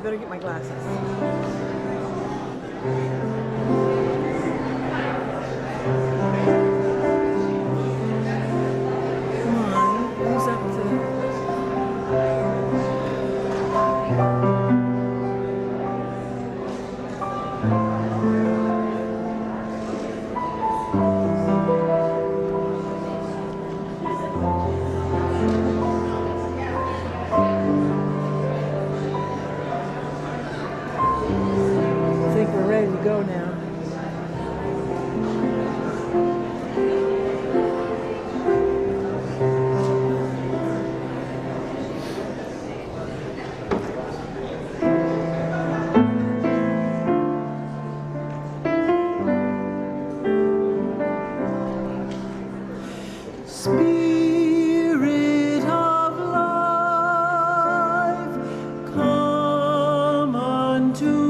better get my glasses. Come on, who's up to... Go now. Spirit of life, come unto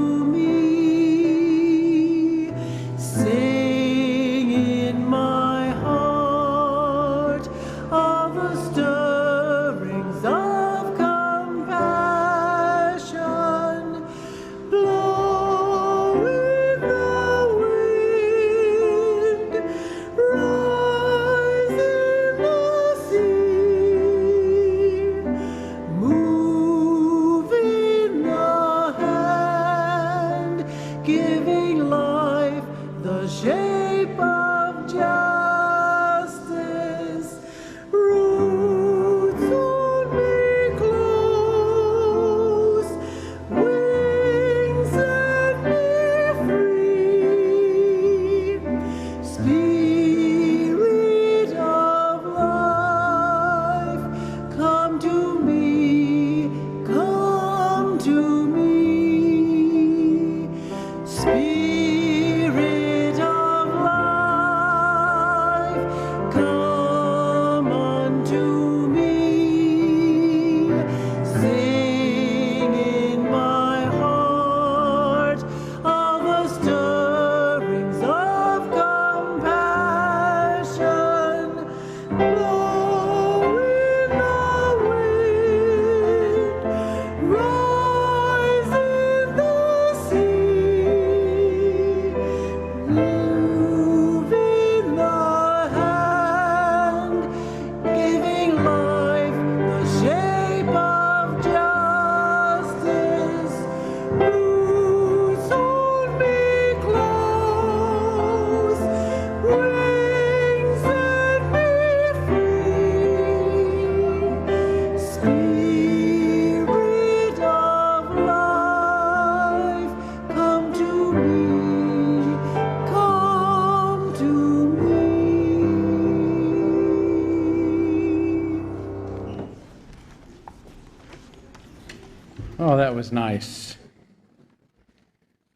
Oh, that was nice.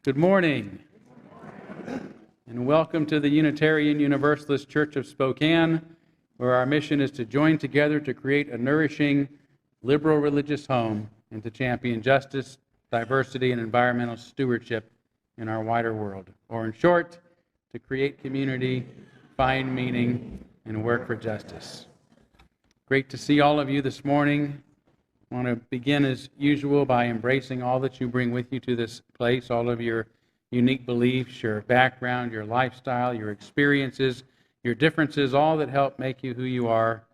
Good morning, and welcome to the Unitarian Universalist Church of Spokane, where our mission is to join together to create a nourishing, liberal religious home and to champion justice, diversity, and environmental stewardship in our wider world. Or in short, to create community, find meaning, and work for justice. Great to see all of you this morning. I want to begin as usual by embracing all that you bring with you to this place, all of your unique beliefs, your background, your lifestyle, your experiences, your differences, all that help make you who you are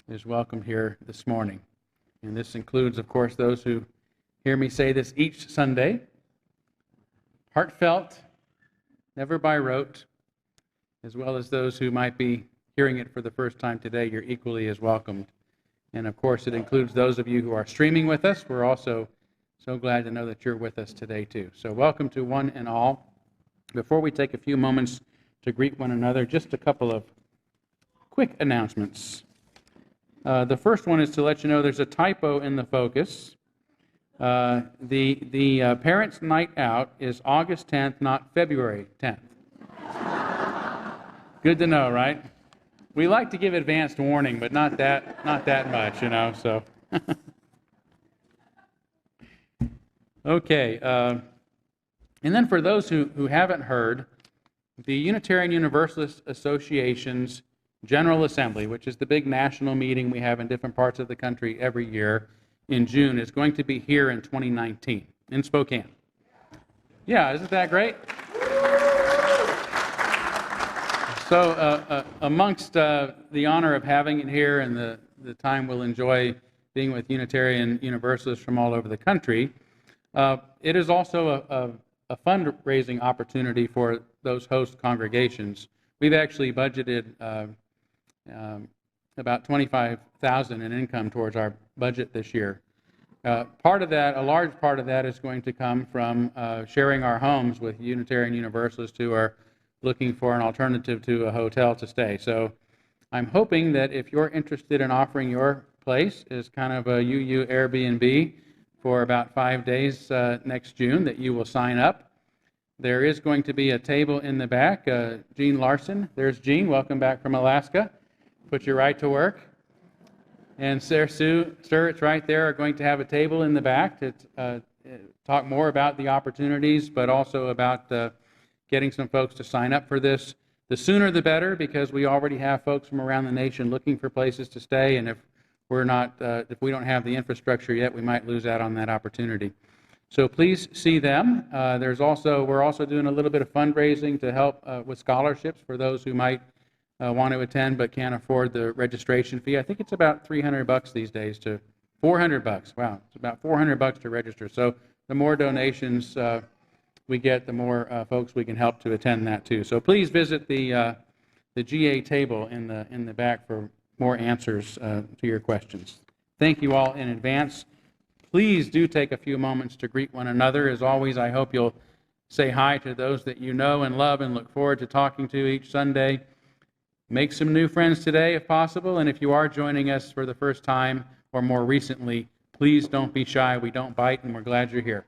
is welcome here this morning. And this includes, of course, those who hear me say this each Sunday. Heartfelt, never by rote, as well as those who might be hearing it for the first time today, you're equally as welcomed. And of course, it includes those of you who are streaming with us. We're also so glad to know that you're with us today, too. So welcome to one and all. Before we take a few moments to greet one another, just a couple of quick announcements. The first one is to let you know there's a typo in the focus. The Parents' Night Out is August 10th, not February 10th. Good to know, right? We like to give advanced warning, but not that much, so. Okay, and then for those who haven't heard, the Unitarian Universalist Association's General Assembly, which is the big national meeting we have in different parts of the country every year in June, is going to be here in 2019. in Spokane. Yeah, isn't that great? So amongst the honor of having it here and the time we'll enjoy being with Unitarian Universalists from all over the country, it is also a fundraising opportunity for those host congregations. We've actually budgeted about $25,000 in income towards our budget this year. Part of that, a large part of that, is going to come from sharing our homes with Unitarian Universalists who are looking for an alternative to a hotel to stay. So I'm hoping that if you're interested in offering your place as kind of a UU Airbnb for about 5 days next June, that you will sign up. There is going to be a table in the back. Jean Larson, there's Jean, welcome back from Alaska. Put you right to work. And Sir, it's right there, are going to have a table in the back to talk more about the opportunities, but also about getting some folks to sign up for this. The sooner the better, because we already have folks from around the nation looking for places to stay, and if we don't have the infrastructure yet, we might lose out on that opportunity. So please see them. We're also doing a little bit of fundraising to help with scholarships for those who might want to attend but can't afford the registration fee. I think it's about $300 these days to $400. Wow, it's about $400 to register. So the more donations we get, the more folks we can help to attend that too. So please visit the GA table in the back for more answers to your questions. Thank you all in advance. Please do take a few moments to greet one another. As always, I hope you'll say hi to those that you know and love and look forward to talking to each Sunday. Make some new friends today if possible, and if you are joining us for the first time or more recently, please don't be shy. We don't bite, and we're glad you're here.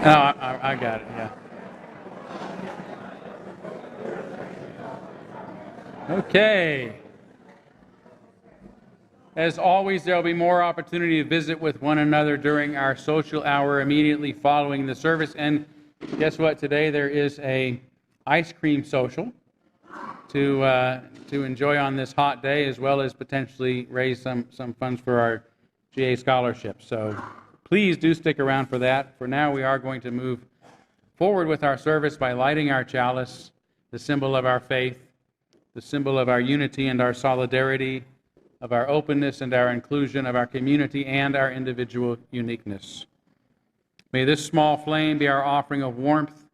Oh, I got it, yeah. Okay. As always, there will be more opportunity to visit with one another during our social hour immediately following the service. And guess what? Today there is a ice cream social to enjoy on this hot day, as well as potentially raise some funds for our GA scholarship. So please do stick around for that. For now, we are going to move forward with our service by lighting our chalice, the symbol of our faith, the symbol of our unity and our solidarity, of our openness and our inclusion, of our community and our individual uniqueness. May this small flame be our offering of warmth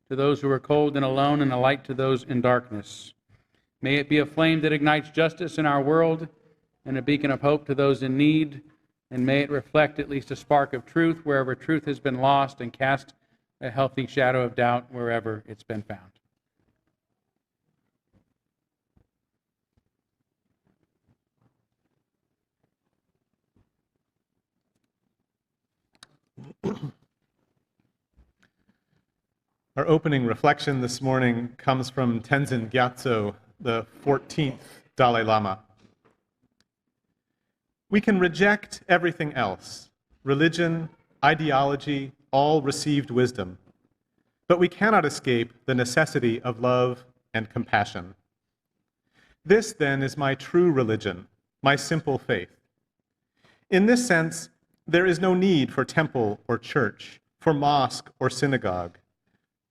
to those who are cold and alone, and a light to those in darkness. May it be a flame that ignites justice in our world and a beacon of hope to those in need, and may it reflect at least a spark of truth wherever truth has been lost and cast a healthy shadow of doubt wherever it's been found. Our opening reflection this morning comes from Tenzin Gyatso, the 14th Dalai Lama. We can reject everything else, religion, ideology, all received wisdom, but we cannot escape the necessity of love and compassion. This, then, is my true religion, my simple faith. In this sense, there is no need for temple or church, for mosque or synagogue,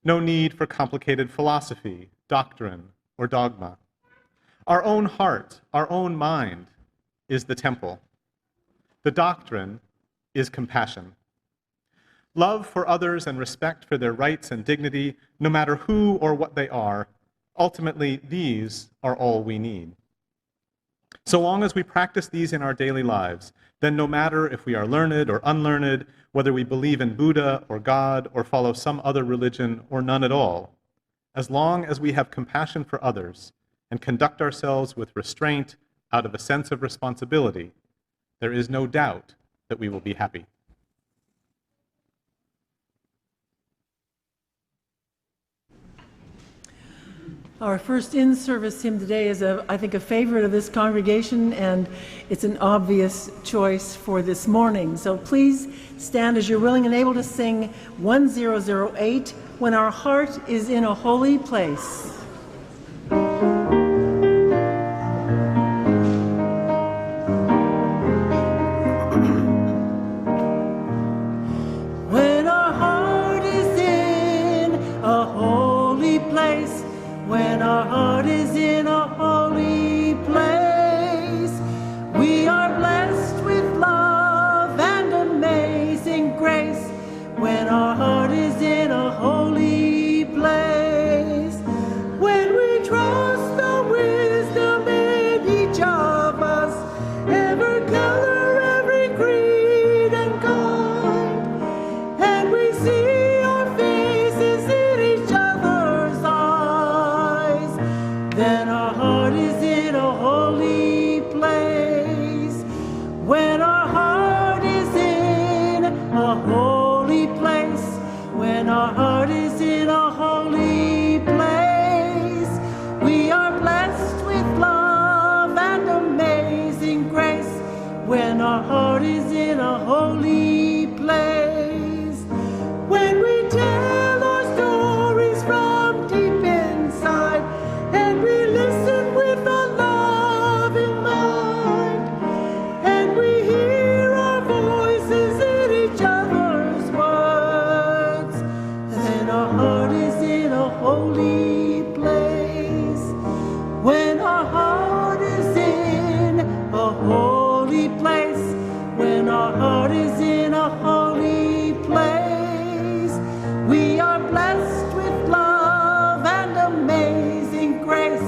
no need for complicated philosophy, doctrine, or dogma. Our own heart, our own mind is the temple. The doctrine is compassion. Love for others and respect for their rights and dignity, no matter who or what they are, ultimately these are all we need. So long as we practice these in our daily lives, then no matter if we are learned or unlearned, whether we believe in Buddha or God or follow some other religion or none at all, as long as we have compassion for others and conduct ourselves with restraint out of a sense of responsibility, there is no doubt that we will be happy. Our first in-service hymn today is, I think, a favorite of this congregation, and it's an obvious choice for this morning. So please stand as you're willing and able to sing 1008, When Our Heart is in a Holy Place. When our heart is in a holy place, when our heart is in a holy place, we are blessed with love and amazing grace. When our heart is in a holy place, when we trust the wisdom in each of us, every color, every creed and kind, and we see our faces in each other's eyes, then our heart is in a holy place. When our heart is in a holy place, when our heart is in a holy place, we are blessed with love and amazing grace. When our heart is in a holy place, when we tell our stories from deep inside, and we listen with a love in mind, and we hear our voices in each other's words, then our heart is in a holy place. When our heart is in a holy place, when our heart is in a holy place, we are blessed with love and amazing grace.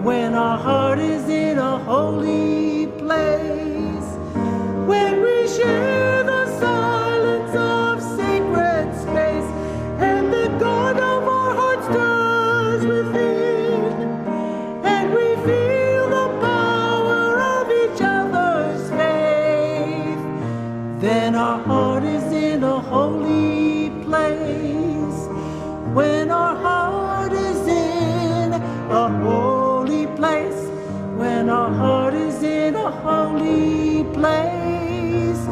When our heart is in a holy place, when we share the silence of sacred space, and the God of our heart stirs within, and we feel the power of each other's faith, then our heart is in a holy place. When our heart is in a holy place, when our heart is in a holy place,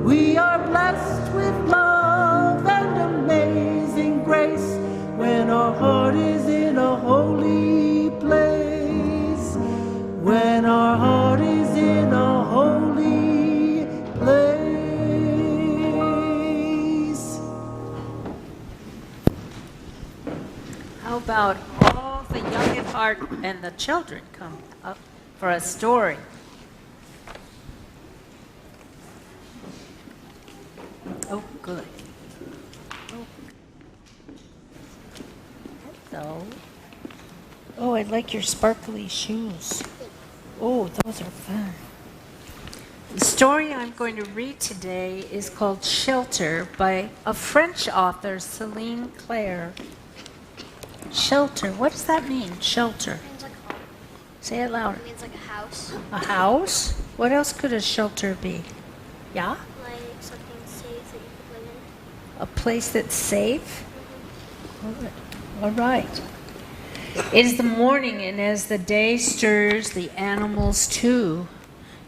we are blessed with love and amazing grace. When our heart is in a holy place, when our heart is in a holy place. How about all the young at heart and the children come up for a story? Oh, good. Oh. Hello. Oh, I like your sparkly shoes. Oh, those are fun. The story I'm going to read today is called Shelter by a French author, Celine Claire. Shelter, what does that mean, shelter? It means like a home. Say it louder. It means like a house. A house? What else could a shelter be? Yeah? Like something safe that you could live in. A place that's safe? All right. It is the morning, and as the day stirs, the animals too.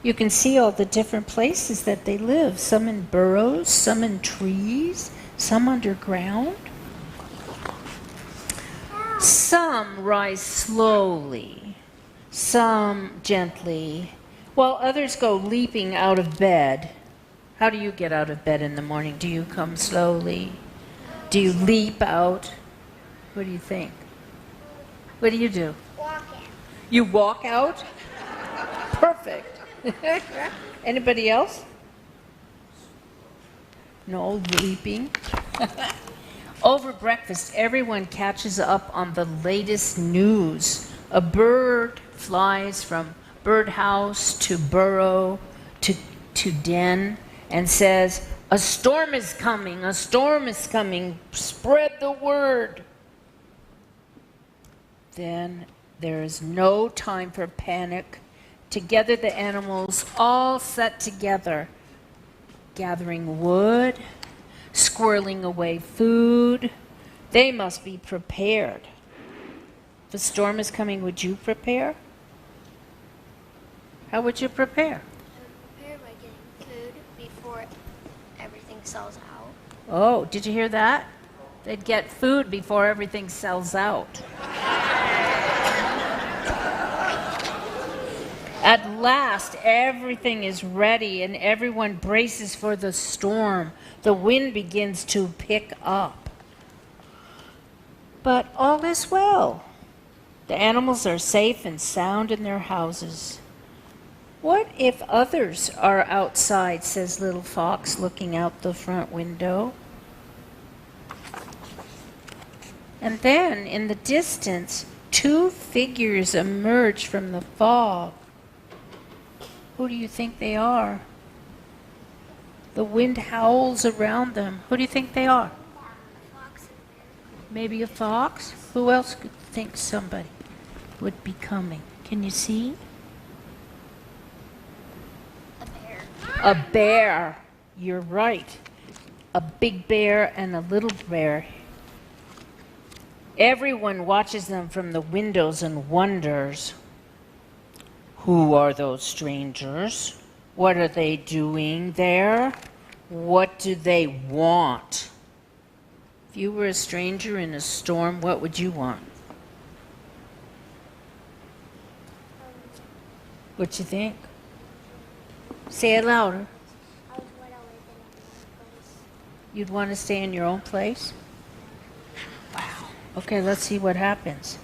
You can see all the different places that they live. Some in burrows, some in trees, some underground. Some rise slowly, some gently, while others go leaping out of bed. How do you get out of bed in the morning? Do you come slowly? Do you leap out? What do you think? What do you do? Walk in. You walk out? Perfect. Anybody else? No leaping. Over breakfast, everyone catches up on the latest news. A bird flies from birdhouse to burrow to den and says, "A storm is coming, a storm is coming, spread the word." Then there is no time for panic. Together the animals all set together, gathering wood, squirreling away food. They must be prepared. If a storm is coming, would you prepare? How would you prepare? I would prepare by getting food before everything sells out. Oh, did you hear that? They'd get food before everything sells out. At last, everything is ready and everyone braces for the storm. The wind begins to pick up. But all is well. The animals are safe and sound in their houses. What if others are outside, says Little Fox, looking out the front window. And then, in the distance, two figures emerge from the fog. Who do you think they are? The wind howls around them. Who do you think they are? Fox and bear. Maybe a fox? Who else could think somebody would be coming? Can you see? A bear. A bear. You're right. A big bear and a little bear. Everyone watches them from the windows and wonders, who are those strangers? What are they doing there? What do they want? If you were a stranger in a storm, what would you want? What you think? Say it louder. I would want to live in another place. You'd want to stay in your own place? Wow. Okay, let's see what happens.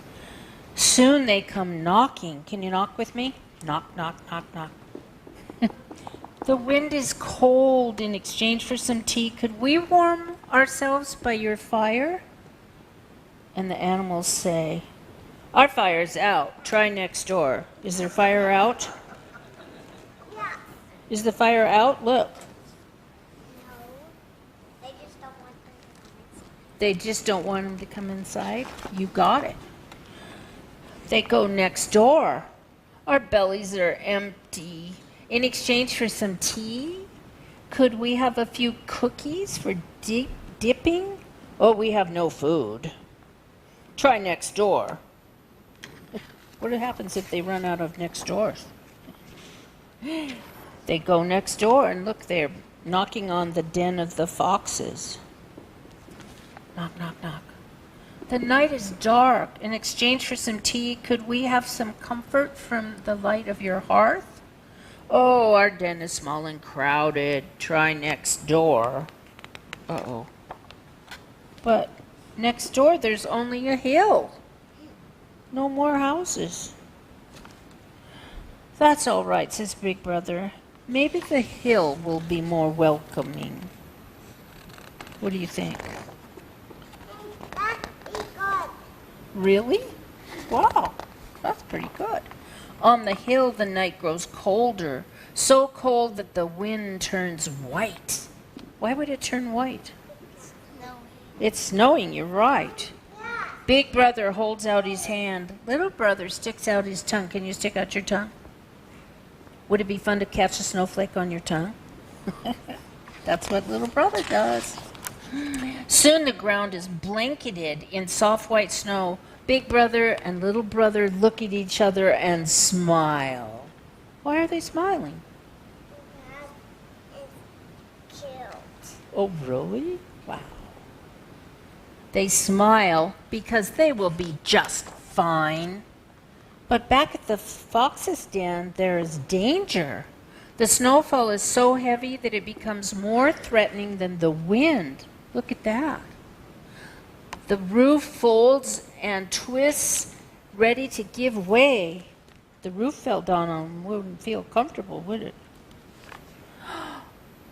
Soon they come knocking. Can you knock with me? Knock, knock, knock, knock. The wind is cold. In exchange for some tea, could we warm ourselves by your fire? And the animals say, our fire's out. Try next door. Is there fire out? Yeah. Is the fire out? Look. No. They just don't want them to come inside. They just don't want them to come inside? You got it. They go next door. Our bellies are empty. In exchange for some tea, could we have a few cookies for dipping? Oh, we have no food. Try next door. What happens if they run out of next doors? They go next door and look, they're knocking on the den of the foxes. Knock, knock, knock. The night is dark. In exchange for some tea, could we have some comfort from the light of your hearth? Oh, our den is small and crowded. Try next door. Uh-oh. But next door, there's only a hill. No more houses. That's all right, says Big Brother. Maybe the hill will be more welcoming. What do you think? Really? Wow, that's pretty good. On the hill the night grows colder, so cold that the wind turns white. Why would it turn white? No. It's snowing, you're right. Big brother holds out his hand. Little brother sticks out his tongue. Can you stick out your tongue? Would it be fun to catch a snowflake on your tongue? That's what little brother does. Soon the ground is blanketed in soft white snow. Big brother and little brother look at each other and smile. Why are they smiling? Dad is killed. Oh, really? Wow. They smile because they will be just fine. But back at the fox's den, there is danger. The snowfall is so heavy that it becomes more threatening than the wind. Look at that. The roof folds and twists, ready to give way. The roof fell down on them. Wouldn't feel comfortable, would it?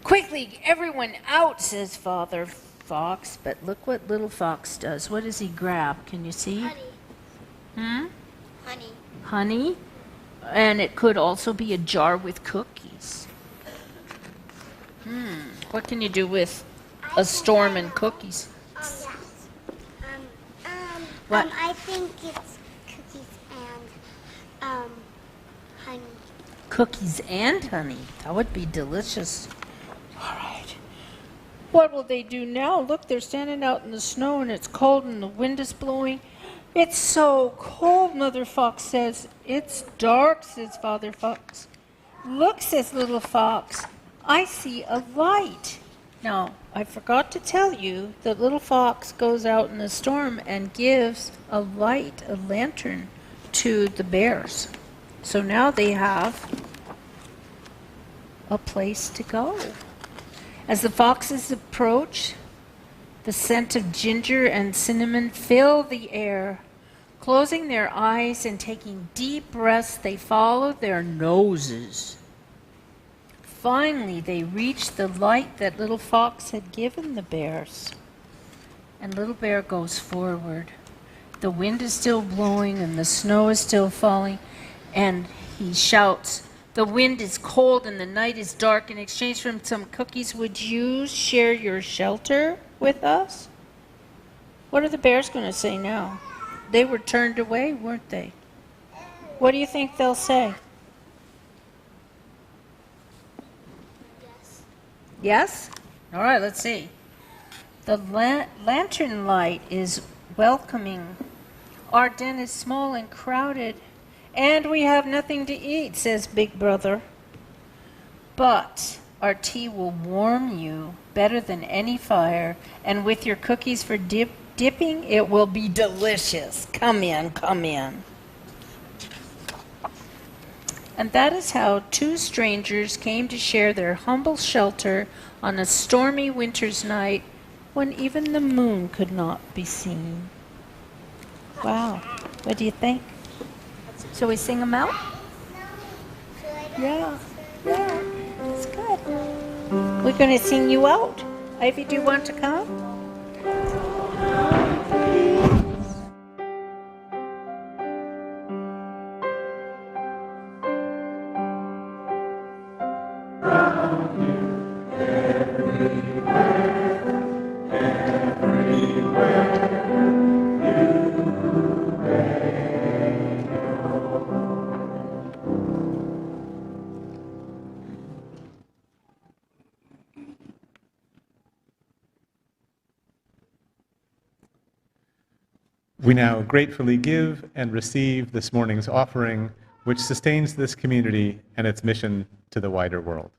Quickly, everyone out, says Father Fox. But look what little fox does. What does he grab? Can you see? Honey. Honey. Honey. And it could also be a jar with cookies. What can you do with a storm and cookies? Oh, yes. What? I think it's cookies and honey. Cookies and honey. That would be delicious. All right. What will they do now? Look, they're standing out in the snow and it's cold and the wind is blowing. It's so cold, Mother Fox says. It's dark, says Father Fox. Look, says Little Fox. I see a light. Now, I forgot to tell you that Little Fox goes out in the storm and gives a light, a lantern, to the bears. So now they have a place to go. As the foxes approach, the scent of ginger and cinnamon fill the air. Closing their eyes and taking deep breaths, they follow their noses. Finally, they reach the light that Little Fox had given the bears. And Little Bear goes forward. The wind is still blowing and the snow is still falling. And he shouts, "The wind is cold and the night is dark. In exchange for some cookies, would you share your shelter with us?" What are the bears going to say now? They were turned away, weren't they? What do you think they'll say? Yes. Yes? All right, let's see. The lantern light is welcoming. Our den is small and crowded, and we have nothing to eat, says Big Brother. But our tea will warm you better than any fire, and with your cookies for dipping, it will be delicious. Come in, come in. And that is how two strangers came to share their humble shelter on a stormy winter's night when even the moon could not be seen. Wow. What do you think? Shall we sing them out? Yeah. Yeah. That's good. We're going to sing you out. Ivy, do you want to come? We now gratefully give and receive this morning's offering, which sustains this community and its mission to the wider world.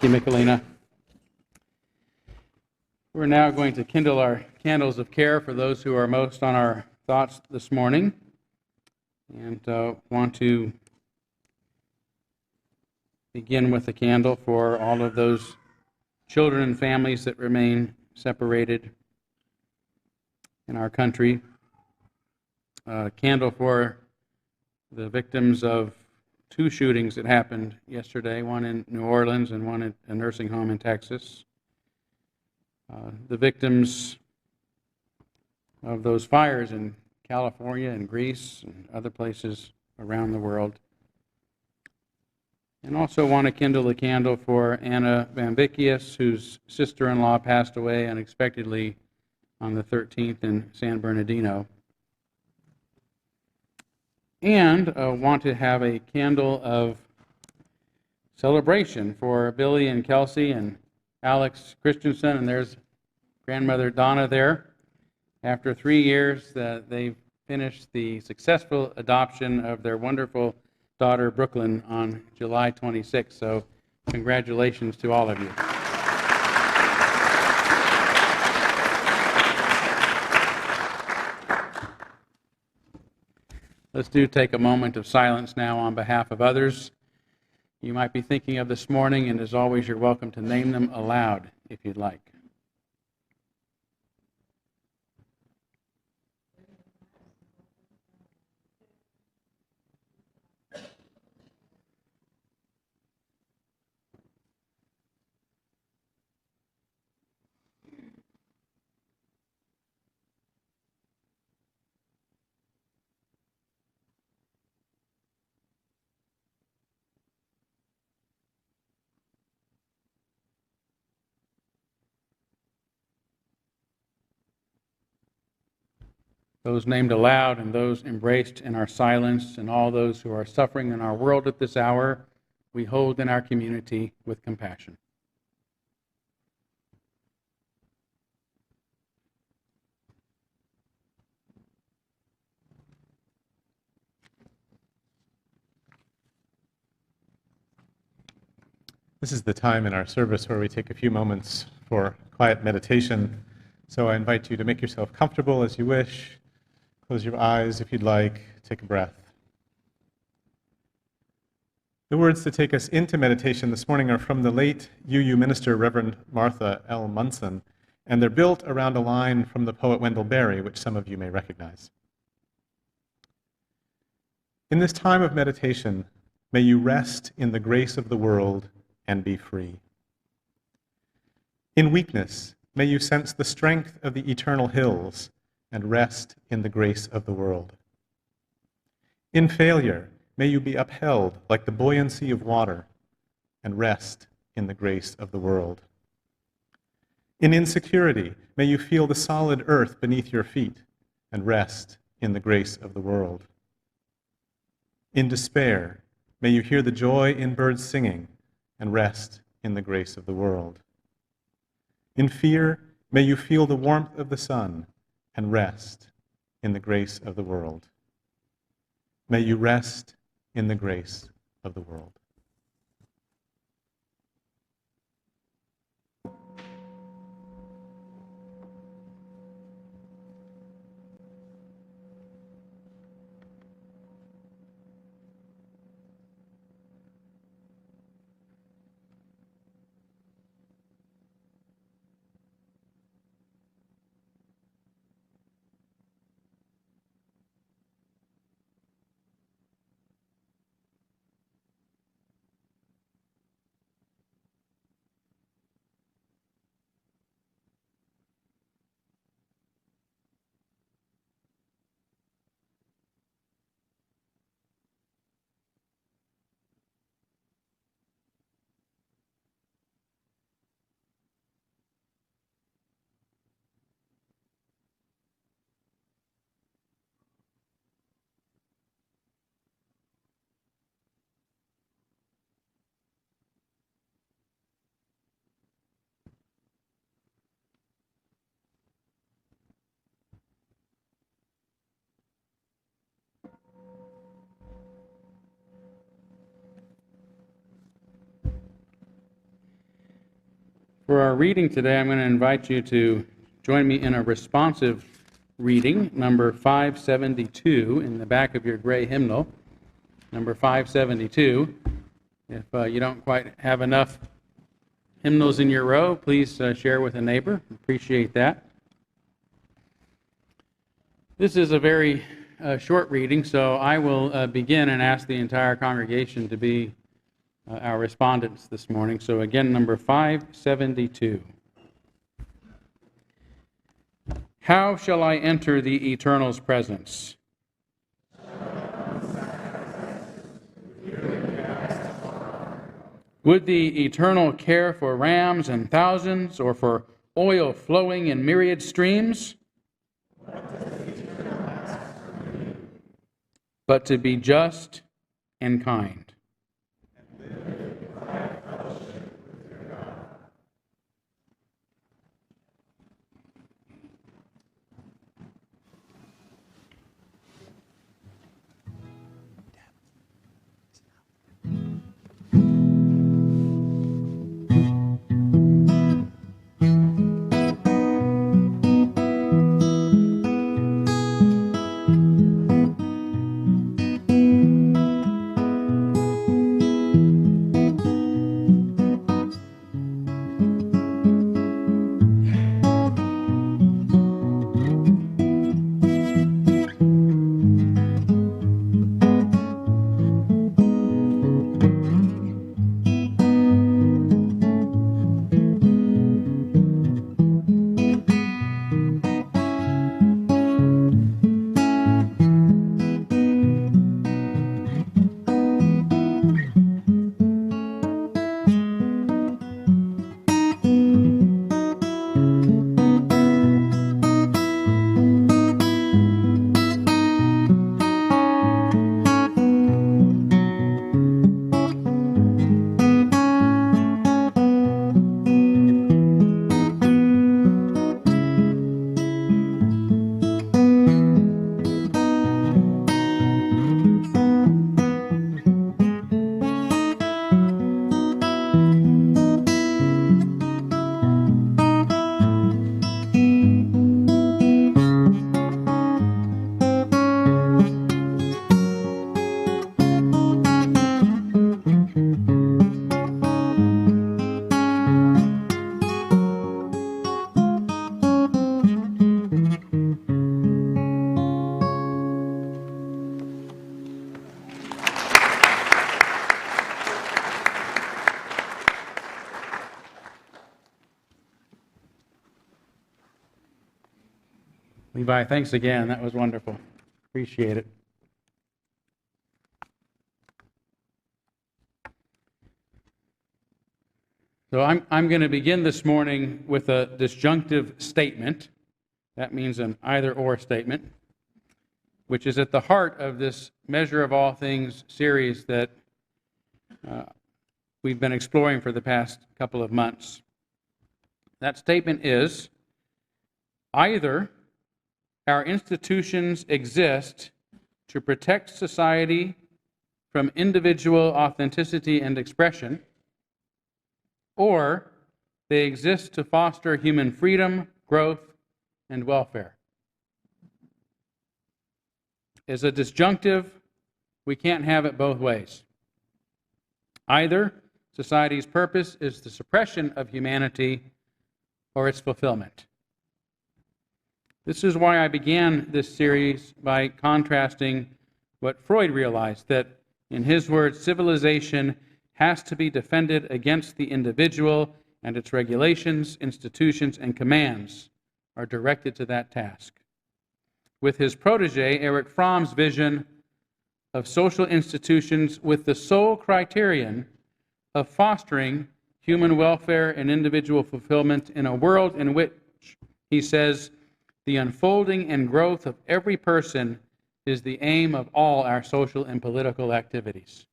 you, Michelina. We're now going to kindle our candles of care for those who are most on our thoughts this morning, and want to begin with a candle for all of those children and families that remain separated in our country. A candle for the victims of two shootings that happened yesterday, one in New Orleans and one at a nursing home in Texas. The victims of those fires in California and Greece and other places around the world. And also want to kindle a candle for Anna Bambicius, whose sister-in-law passed away unexpectedly on the 13th in San Bernardino. And want to have a candle of celebration for Billy and Kelsey and Alex Christensen, and there's grandmother Donna there. After 3 years, they finished the successful adoption of their wonderful daughter Brooklyn on July 26th. So congratulations to all of you. Let's take a moment of silence now on behalf of others you might be thinking of this morning, and as always, you're welcome to name them aloud if you'd like. Those named aloud and those embraced in our silence, and all those who are suffering in our world at this hour, we hold in our community with compassion. This is the time in our service where we take a few moments for quiet meditation. So I invite you to make yourself comfortable as you wish. Close your eyes if you'd like. Take a breath. The words to take us into meditation this morning are from the late UU minister, Reverend Martha L. Munson, and they're built around a line from the poet Wendell Berry, which some of you may recognize. In this time of meditation, may you rest in the grace of the world and be free. In weakness, may you sense the strength of the eternal hills and rest in the grace of the world. In failure, may you be upheld like the buoyancy of water and rest in the grace of the world. In insecurity, may you feel the solid earth beneath your feet and rest in the grace of the world. In despair, may you hear the joy in birds singing and rest in the grace of the world. In fear, may you feel the warmth of the sun and rest in the grace of the world. May you rest in the grace of the world. For our reading today, I'm going to invite you to join me in a responsive reading, number 572, in the back of your gray hymnal, number 572. If you don't quite have enough hymnals in your row, please share with a neighbor. Appreciate that. This is a very short reading, so I will begin and ask the entire congregation to be our respondents this morning. So again, number 572. How shall I enter the Eternal's presence? Would the Eternal care for rams and thousands, or for oil flowing in myriad streams? But to be just and kind. Levi, thanks again. That was wonderful. Appreciate it. So I'm going to begin this morning with a disjunctive statement. That means an either-or statement, which is at the heart of this Measure of All Things series that we've been exploring for the past couple of months. That statement is, either our institutions exist to protect society from individual authenticity and expression, or they exist to foster human freedom, growth, and welfare. As a disjunctive, we can't have it both ways. Either society's purpose is the suppression of humanity or its fulfillment. This is why I began this series by contrasting what Freud realized, that, in his words, civilization has to be defended against the individual, and its regulations, institutions, and commands are directed to that task. With his protege, Erich Fromm's vision of social institutions with the sole criterion of fostering human welfare and individual fulfillment in a world in which, he says, the unfolding and growth of every person is the aim of all our social and political activities.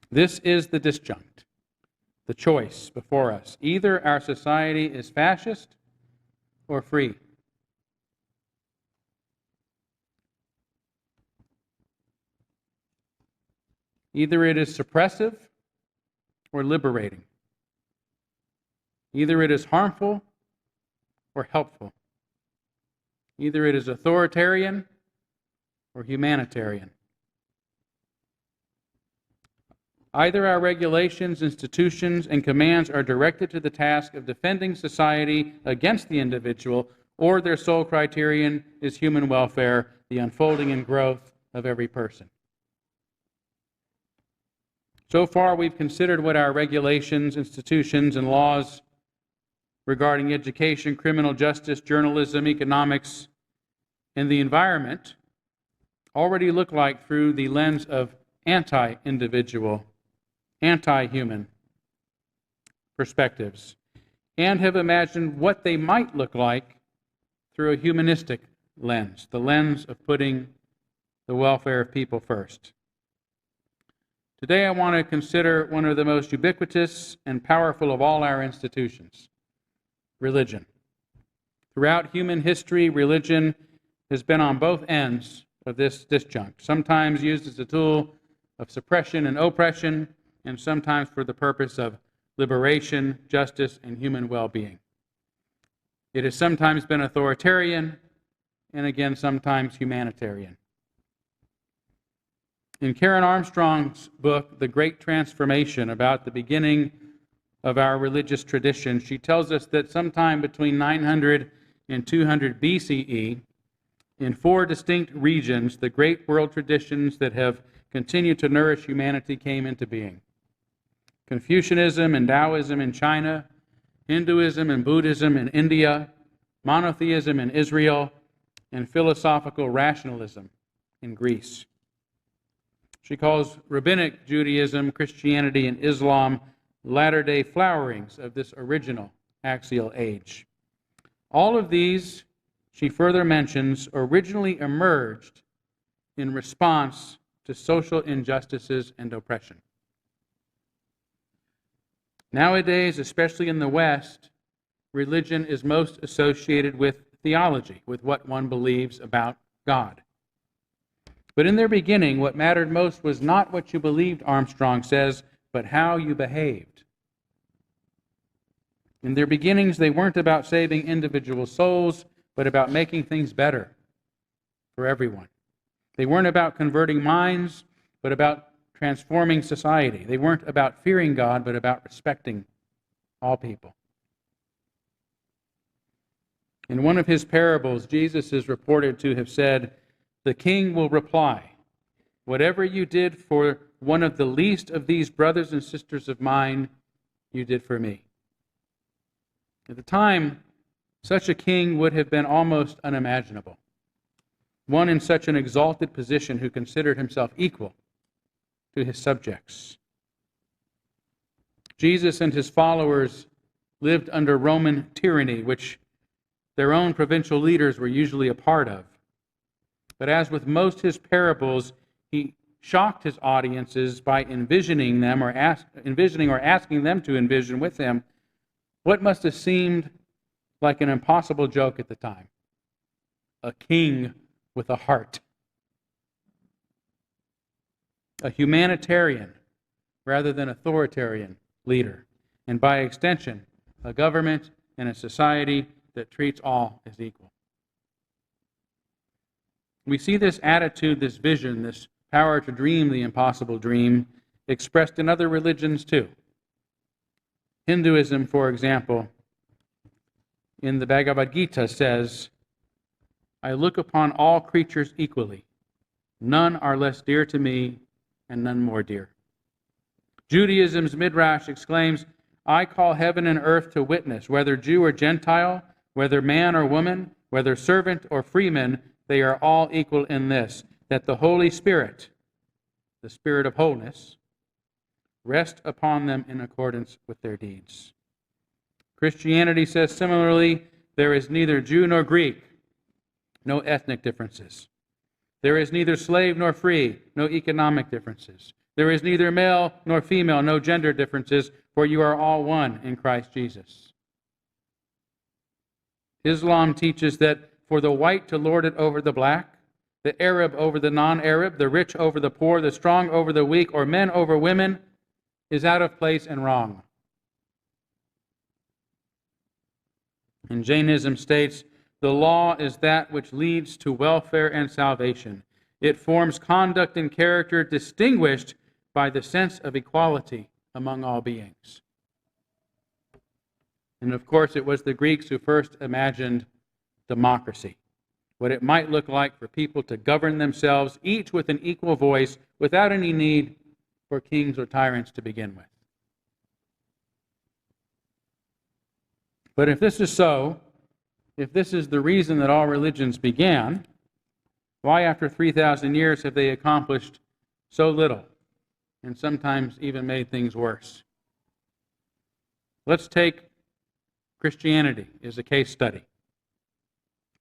This is the disjunct, the choice before us. Either our society is fascist or free. Either it is suppressive or liberating. Either it is harmful or helpful. Either it is authoritarian or humanitarian. Either our regulations, institutions, and commands are directed to the task of defending society against the individual, or their sole criterion is human welfare, the unfolding and growth of every person. So far, we've considered what our regulations, institutions, and laws regarding education, criminal justice, journalism, economics, and the environment already look like through the lens of anti-individual, anti-human perspectives, and have imagined what they might look like through a humanistic lens, the lens of putting the welfare of people first. Today I want to consider one of the most ubiquitous and powerful of all our institutions, religion. Throughout human history, religion has been on both ends of this disjunct, sometimes used as a tool of suppression and oppression, and sometimes for the purpose of liberation, justice, and human well-being. It has sometimes been authoritarian, and again, sometimes humanitarian. In Karen Armstrong's book, The Great Transformation, about the beginning of our religious tradition, she tells us that sometime between 900 and 200 BCE, in 4 distinct regions, the great world traditions that have continued to nourish humanity came into being. Confucianism and Taoism in China, Hinduism and Buddhism in India, monotheism in Israel, and philosophical rationalism in Greece. She calls rabbinic Judaism, Christianity, and Islam latter-day flowerings of this original axial age. All of these, she further mentions, originally emerged in response to social injustices and oppression. Nowadays, especially in the West, religion is most associated with theology, with what one believes about God. But in their beginning, what mattered most was not what you believed, Armstrong says, but how you behaved. In their beginnings, they weren't about saving individual souls, but about making things better for everyone. They weren't about converting minds, but about transforming society. They weren't about fearing God, but about respecting all people. In one of his parables, Jesus is reported to have said, "The king will reply, 'Whatever you did for one of the least of these brothers and sisters of mine, you did for me.'" At the time, such a king would have been almost unimaginable. One in such an exalted position who considered himself equal to his subjects. Jesus and his followers lived under Roman tyranny, which their own provincial leaders were usually a part of. But as with most of his parables, he shocked his audiences by envisioning or asking them to envision with him what must have seemed like an impossible joke at the time: a king with a heart. A humanitarian rather than authoritarian leader, and by extension, a government and a society that treats all as equal. We see this attitude, this vision, this power to dream the impossible dream expressed in other religions too. Hinduism, for example, in the Bhagavad Gita says, "I look upon all creatures equally. None are less dear to me and none more dear." Judaism's Midrash exclaims, "I call heaven and earth to witness, whether Jew or Gentile, whether man or woman, whether servant or freeman, they are all equal in this, that the Holy Spirit, the Spirit of wholeness, rest upon them in accordance with their deeds." Christianity says similarly, there is neither Jew nor Greek, no ethnic differences. There is neither slave nor free, no economic differences. There is neither male nor female, no gender differences, for you are all one in Christ Jesus. Islam teaches that for the white to lord it over the black, the Arab over the non-Arab, the rich over the poor, the strong over the weak, or men over women, is out of place and wrong. And Jainism states, the law is that which leads to welfare and salvation. It forms conduct and character distinguished by the sense of equality among all beings. And of course, it was the Greeks who first imagined democracy, what it might look like for people to govern themselves, each with an equal voice, without any need for kings or tyrants to begin with. But if this is so, if this is the reason that all religions began, why after 3,000 years have they accomplished so little, and sometimes even made things worse? Let's take Christianity as a case study.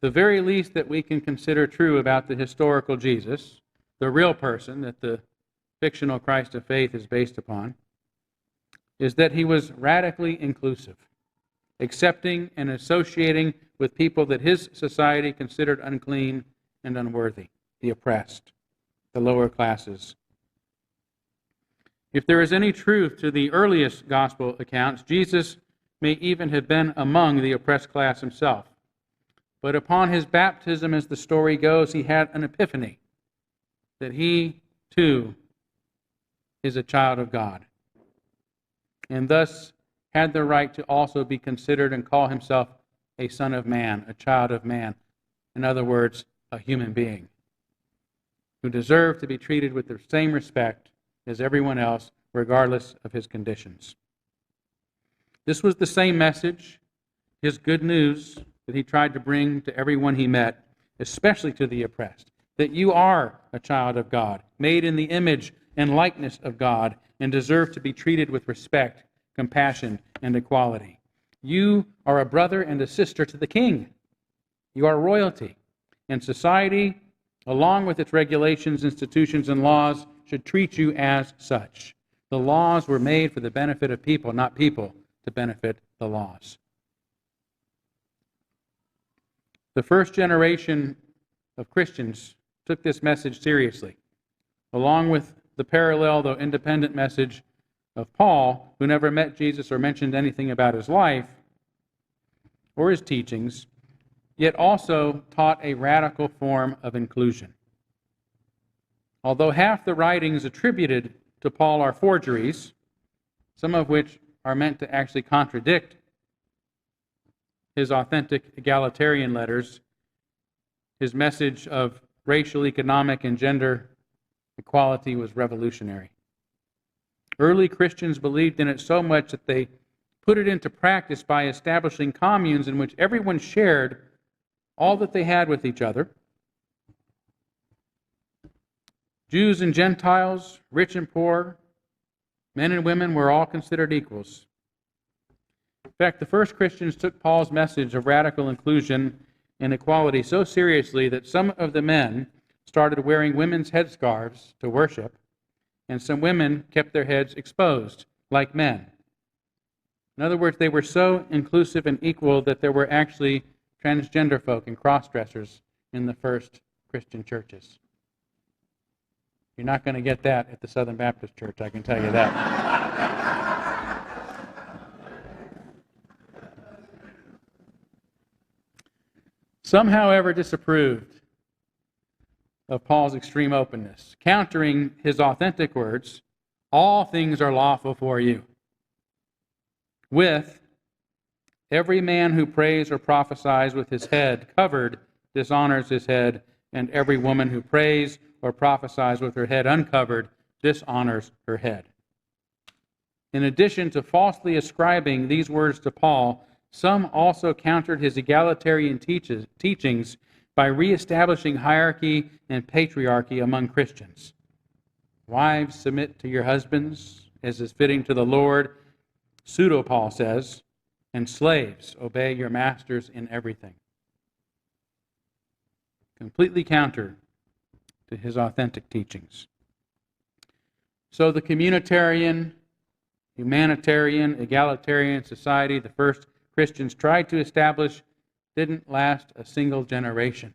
The very least that we can consider true about the historical Jesus, the real person that the fictional Christ of faith is based upon, is that he was radically inclusive, accepting and associating with people that his society considered unclean and unworthy, the oppressed, the lower classes. If there is any truth to the earliest gospel accounts, Jesus may even have been among the oppressed class himself. But upon his baptism, as the story goes, he had an epiphany that he, too, is a child of God, and thus had the right to also be considered and call himself a son of man, a child of man. In other words, a human being who deserved to be treated with the same respect as everyone else, regardless of his conditions. This was the same message, his good news, that he tried to bring to everyone he met, especially to the oppressed, that you are a child of God, made in the image and likeness of God, and deserve to be treated with respect, compassion, and equality. You are a brother and a sister to the king. You are royalty. And society, along with its regulations, institutions, and laws, should treat you as such. The laws were made for the benefit of people, not people to benefit the laws. The first generation of Christians took this message seriously, along with the parallel, though independent, message of Paul, who never met Jesus or mentioned anything about his life or his teachings, yet also taught a radical form of inclusion. Although half the writings attributed to Paul are forgeries, some of which are meant to actually contradict his authentic egalitarian letters, his message of racial, economic, and gender equality was revolutionary. Early Christians believed in it so much that they put it into practice by establishing communes in which everyone shared all that they had with each other. Jews and Gentiles, rich and poor, men and women were all considered equals. In fact, the first Christians took Paul's message of radical inclusion and equality so seriously that some of the men started wearing women's headscarves to worship, and some women kept their heads exposed, like men. In other words, they were so inclusive and equal that there were actually transgender folk and cross-dressers in the first Christian churches. You're not going to get that at the Southern Baptist Church, I can tell you that. Some, however, disapproved of Paul's extreme openness, countering his authentic words, "All things are lawful for you," with "Every man who prays or prophesies with his head covered dishonors his head, and every woman who prays or prophesies with her head uncovered dishonors her head." In addition to falsely ascribing these words to Paul, some also countered his egalitarian teachings by reestablishing hierarchy and patriarchy among Christians. Wives, submit to your husbands, as is fitting to the Lord, pseudo-Paul says, and slaves, obey your masters in everything. Completely counter to his authentic teachings. So the communitarian, humanitarian, egalitarian society the first Christians tried to establish didn't last a single generation.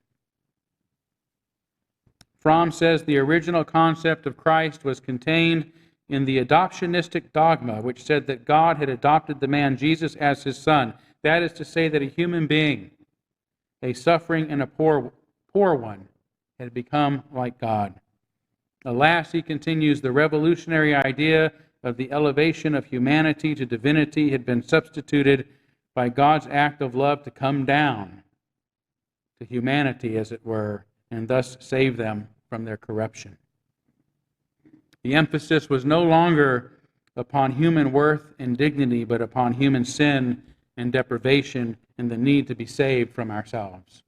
Fromm says the original concept of Christ was contained in the adoptionistic dogma, which said that God had adopted the man Jesus as his son. That is to say that a human being, a suffering and a poor one, had become like God. Alas, he continues, the revolutionary idea of the elevation of humanity to divinity had been substituted by God's act of love to come down to humanity, as it were, and thus save them from their corruption. The emphasis was no longer upon human worth and dignity, but upon human sin and deprivation and the need to be saved from ourselves.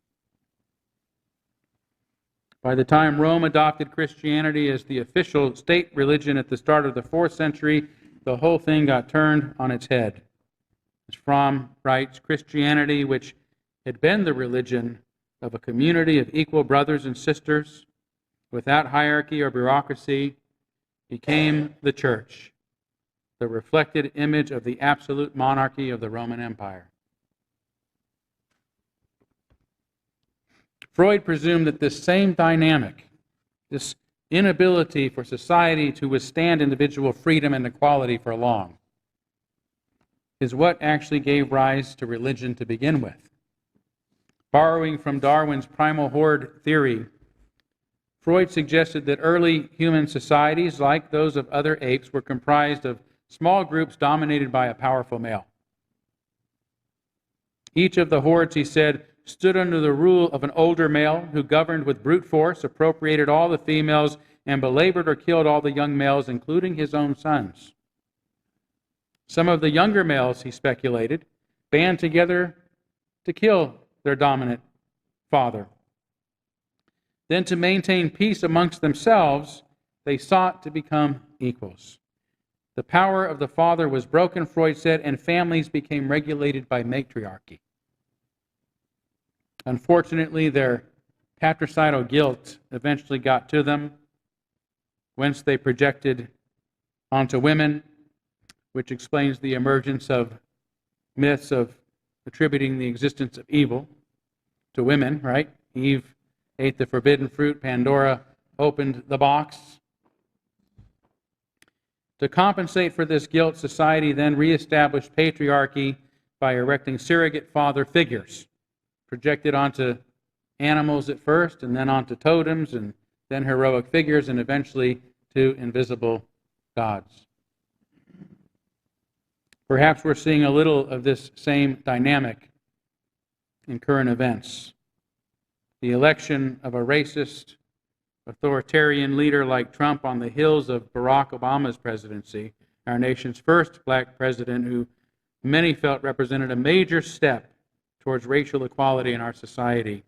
By the time Rome adopted Christianity as the official state religion at the start of the 4th century, the whole thing got turned on its head. As Fromm writes, Christianity, which had been the religion of a community of equal brothers and sisters, without hierarchy or bureaucracy, became the church, the reflected image of the absolute monarchy of the Roman Empire. Freud presumed that this same dynamic, this inability for society to withstand individual freedom and equality for long, is what actually gave rise to religion to begin with. Borrowing from Darwin's primal horde theory, Freud suggested that early human societies, like those of other apes, were comprised of small groups dominated by a powerful male. Each of the hordes, he said, stood under the rule of an older male who governed with brute force, appropriated all the females, and belabored or killed all the young males, including his own sons. Some of the younger males, he speculated, band together to kill their dominant father. Then, to maintain peace amongst themselves, they sought to become equals. The power of the father was broken, Freud said, and families became regulated by matriarchy. Unfortunately, their patricidal guilt eventually got to them, whence they projected onto women, which explains the emergence of myths of attributing the existence of evil to women, right? Eve ate the forbidden fruit, Pandora opened the box. To compensate for this guilt, society then reestablished patriarchy by erecting surrogate father figures, projected onto animals at first, and then onto totems, and then heroic figures, and eventually to invisible gods. Perhaps we're seeing a little of this same dynamic in current events. The election of a racist, authoritarian leader like Trump on the heels of Barack Obama's presidency, our nation's first black president, who many felt represented a major step towards racial equality in our society,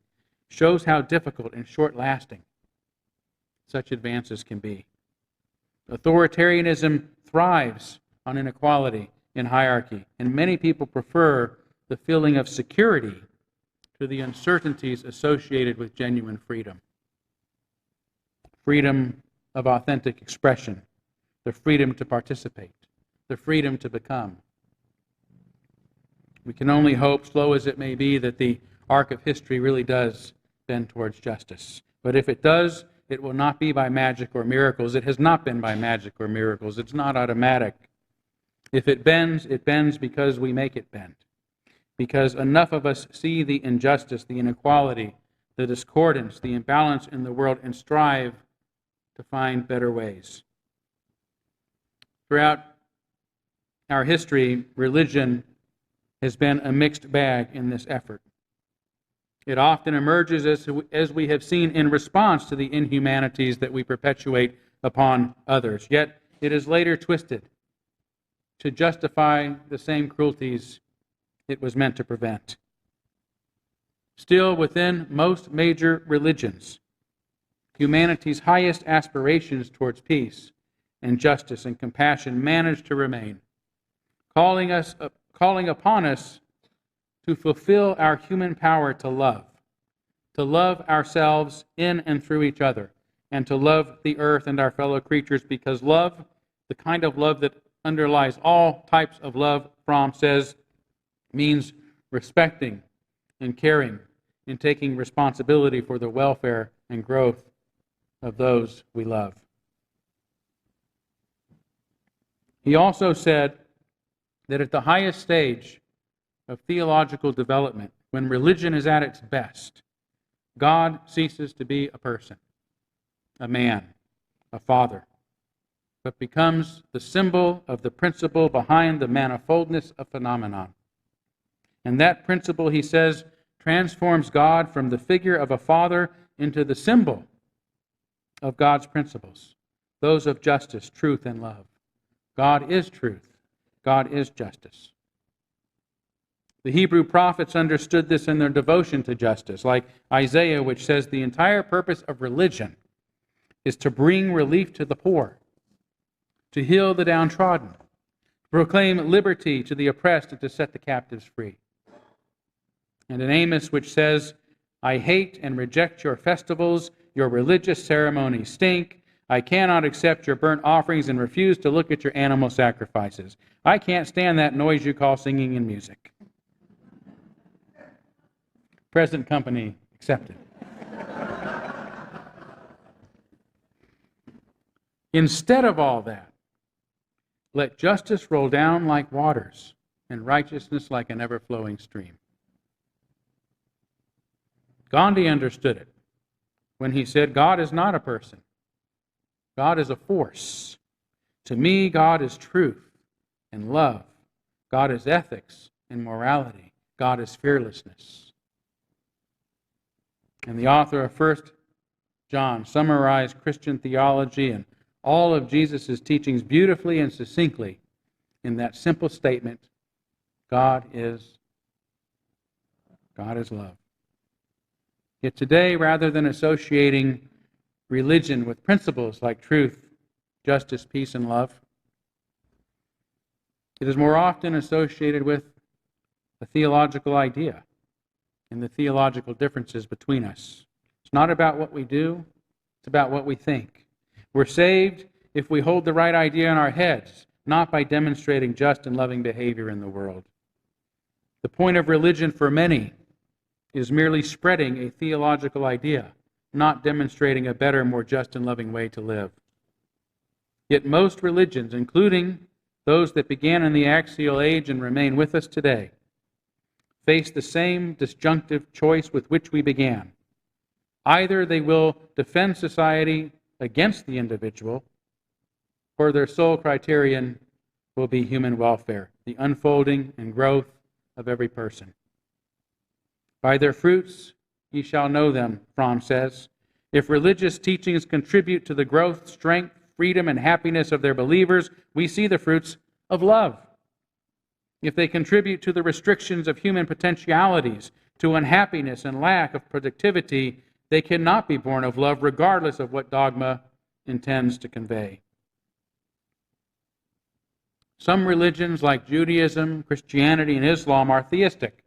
shows how difficult and short-lasting such advances can be. Authoritarianism thrives on inequality and hierarchy, and many people prefer the feeling of security to the uncertainties associated with genuine freedom. Freedom of authentic expression, the freedom to participate, the freedom to become. We can only hope, slow as it may be, that the arc of history really does bend towards justice. But if it does, it will not be by magic or miracles. It has not been by magic or miracles. It's not automatic. If it bends because we make it bend. Because enough of us see the injustice, the inequality, the discordance, the imbalance in the world, and strive to find better ways. Throughout our history, religion has been a mixed bag in this effort. It often emerges, as we have seen, in response to the inhumanities that we perpetuate upon others. Yet it is later twisted to justify the same cruelties it was meant to prevent. Still, within most major religions, humanity's highest aspirations towards peace and justice and compassion manage to remain, calling upon us to fulfill our human power to love ourselves in and through each other, and to love the earth and our fellow creatures, because love, the kind of love that underlies all types of love, Fromm says, means respecting and caring and taking responsibility for the welfare and growth of those we love. He also said that at the highest stage of theological development, when religion is at its best, God ceases to be a person, a man, a father, but becomes the symbol of the principle behind the manifoldness of phenomenon. And that principle, he says, transforms God from the figure of a father into the symbol of God's principles, those of justice, truth, and love. God is truth. God is justice. The Hebrew prophets understood this in their devotion to justice, like Isaiah, which says the entire purpose of religion is to bring relief to the poor, to heal the downtrodden, to proclaim liberty to the oppressed, and to set the captives free. And in Amos, which says, I hate and reject your festivals, your religious ceremonies stink. I cannot accept your burnt offerings and refuse to look at your animal sacrifices. I can't stand that noise you call singing and music. Present company accepted. Instead of all that, let justice roll down like waters and righteousness like an ever-flowing stream. Gandhi understood it when he said, God is not a person. God is a force. To me, God is truth and love. God is ethics and morality. God is fearlessness. And the author of 1 John summarized Christian theology and all of Jesus' teachings beautifully and succinctly in that simple statement, God is love. Yet today, rather than associating religion with principles like truth, justice, peace, and love, it is more often associated with a theological idea and the theological differences between us. It's not about what we do, it's about what we think. We're saved if we hold the right idea in our heads, not by demonstrating just and loving behavior in the world. The point of religion for many is merely spreading a theological idea, not demonstrating a better, more just and loving way to live. Yet most religions, including those that began in the axial age and remain with us today, face the same disjunctive choice with which we began. Either they will defend society against the individual, or their sole criterion will be human welfare, the unfolding and growth of every person. By their fruits ye shall know them, Fromm says. If religious teachings contribute to the growth, strength, freedom, and happiness of their believers, we see the fruits of love. If they contribute to the restrictions of human potentialities, to unhappiness and lack of productivity, they cannot be born of love, regardless of what dogma intends to convey. Some religions, like Judaism, Christianity, and Islam, are theistic,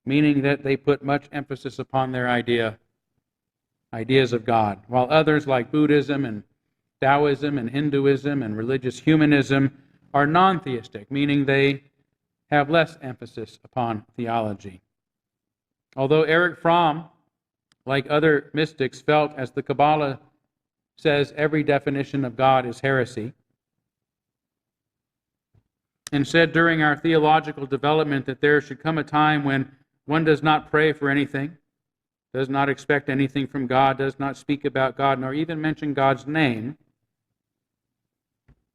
meaning that they put much emphasis upon their ideas of God, while others, like Buddhism and Taoism and Hinduism and religious humanism, are non-theistic, meaning they have less emphasis upon theology. Although Erich Fromm, like other mystics, felt, as the Kabbalah says, every definition of God is heresy, and said during our theological development that there should come a time when one does not pray for anything, does not expect anything from God, does not speak about God, nor even mention God's name,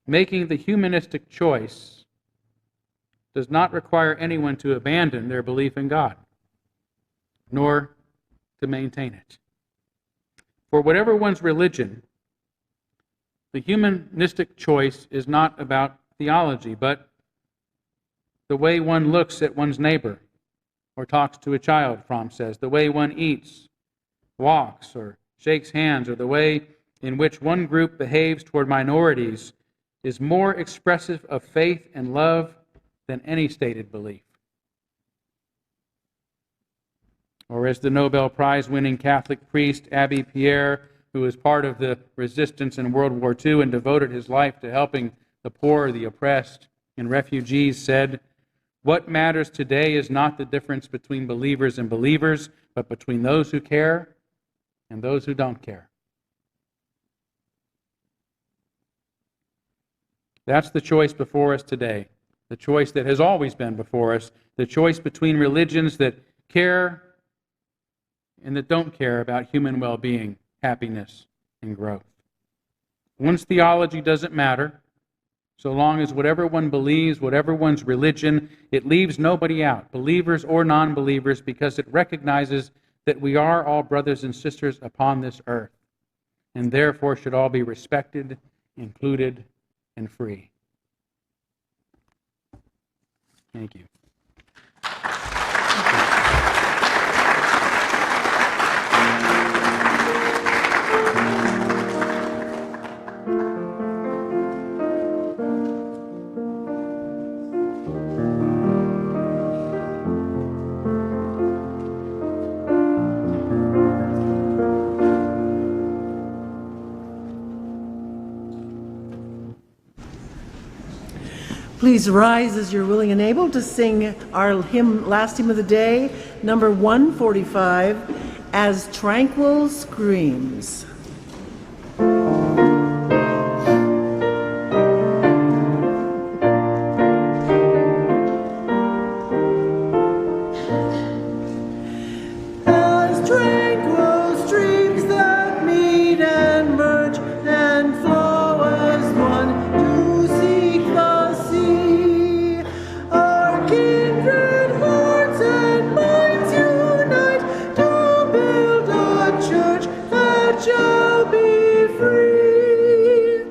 making the humanistic choice does not require anyone to abandon their belief in God, nor to maintain it. For whatever one's religion, the humanistic choice is not about theology, but the way one looks at one's neighbor or talks to a child, Fromm says, the way one eats, walks, or shakes hands, or the way in which one group behaves toward minorities is more expressive of faith and love than any stated belief. Or as the Nobel Prize-winning Catholic priest Abbé Pierre, who was part of the resistance in World War II and devoted his life to helping the poor, the oppressed, and refugees, said, "What matters today is not the difference between believers and believers, but between those who care and those who don't care." That's the choice before us today. the choice that has always been before us, the choice between religions that care and that don't care about human well-being, happiness, and growth. One's theology doesn't matter, so long as whatever one believes, whatever one's religion, it leaves nobody out, believers or non-believers, because it recognizes that we are all brothers and sisters upon this earth, and therefore should all be respected, included, and free. Thank you. Please rise as you're willing and able to sing our hymn, last hymn of the day, number 145, As Tranquil Screams. As tranquil streams that meet and merge and flow as one to seek the sea, our kindred hearts and minds unite to build a church that shall be free,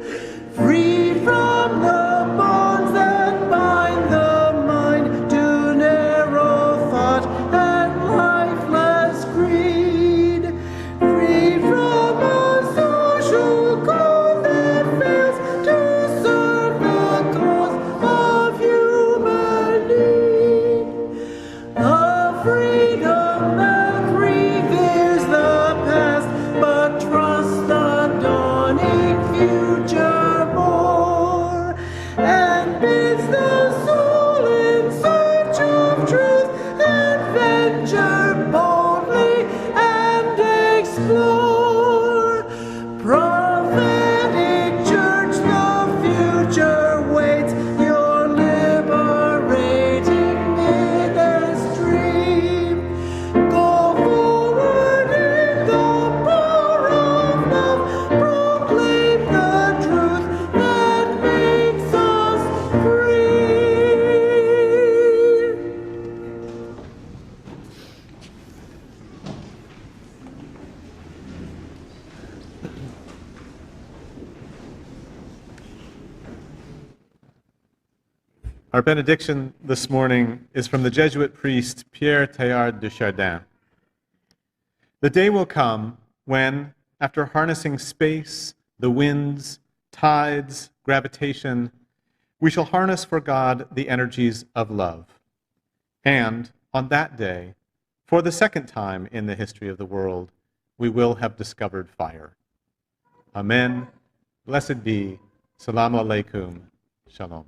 free from the bonds that bind the mind to narrow thought and lifeless greed, free from a social code that fails to serve the cause of human need, a freedom that reveres the past but trusts the dawning future more, and bids the soul in search of truth adventure boldly and explore. Prophetic church, the future waits your liberating ministry. Go forward in the power of love, proclaim the truth that makes us free. Our benediction this morning is from the Jesuit priest Pierre Teilhard de Chardin. The day will come when, after harnessing space, the winds, tides, gravitation, we shall harness for God the energies of love. And on that day, for the second time in the history of the world, we will have discovered fire. Amen. Blessed be. Salaam alaikum. Shalom.